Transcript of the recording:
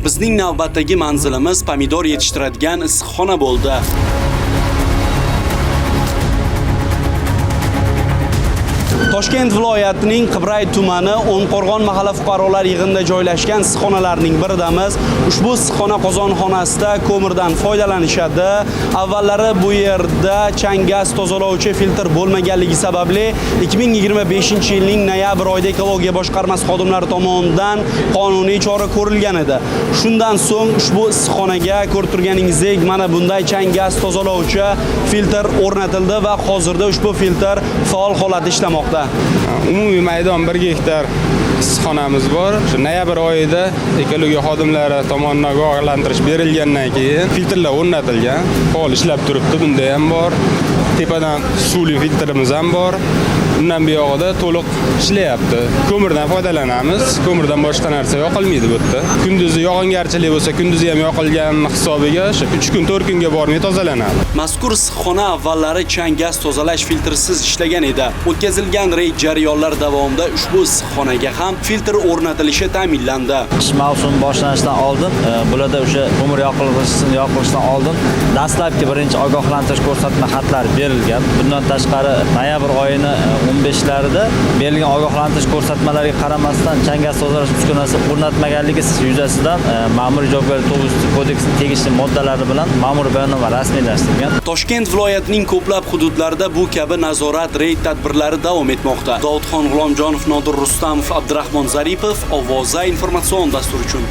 Bizning navbatdagi manzilimiz pomidor yetishtiradigan issiqxona bo'ldi. Toshkent viloyatining Qibray tumani O'nqo'rg'on mahalla fuqarolar yig'inida joylashgan issiqxonalarning biridamiz. Ushbu issiqxona qozonxonasida ko'mirdan foydalanishadi. Avvallari bu yerda chang gaz tozalovchi filtr bo'lmaganligi sababli 2025-yilning noyabr oyida ekologiya boshqarmasi xodimlari tomonidan qonuniy chora ko'rilgan edi. Shundan so'ng ushbu issiqxonaga ko'rib turganingizdek mana bunday chang gaz tozalovchi filtr o'rnatildi va hozirda ushbu filtr faol holatda ishlamoqda. Umumiy maydon 1 gektar issiqxonamiz bor. Shu noyabr oyida ekologiya xodimlari tomonidan ogohlantirish berilgandan keyin filtrlar o'rnatilgan. Faol ishlab turibdi. Bunda ham bor. Tepadan suvli filtrimiz ham bor. Bundan buyog'ida to'liq ishlayapti. Ko'mirdan foydalanamiz. Ko'mirdan boshqa narsa yoqilmaydi bu yerda. Kunduzi yog'ingarchilik bo'lsa, kunduzi ham yoqilgan hisobiga 3 kun 4 kunga bormay tozalanadi. Mazkur issiqxona avvallari chang gaz tozalash filtrsiz ishlagan edi. O'tkazilgan reyd jarayonlar davomida ushbu issiqxonaga ham filtr o'rnatilishi ta'minlandi. Qish mavsumi boshlanishidan oldin, bularda o'sha ko'mir yoqilishidan oldin dastlabki birinchi ogohlantirish ko'rsatma xatlari berilgan. Bundan tashqari noyabr oyini 15larida berilgan ogohlantirish ko'rsatmalariga qaramasdan chang gaz tozalash uskunasi o'rnatmaganligi yuzasidan ma'muriy javobgarlik to'g'risida kodeksining tegishli moddalari bilan ma'muriy bayonnoma rasmiylashtirilgan. Toshkent viloyatining ko'plab hududlarida bu kabi nazorat reyd tadbirlari davom etmoqda. Davudxon G'ulomjonov, Nodir Rustamov, Abdurahmon Zaripov, Ovoza informatsion dasturi uchun.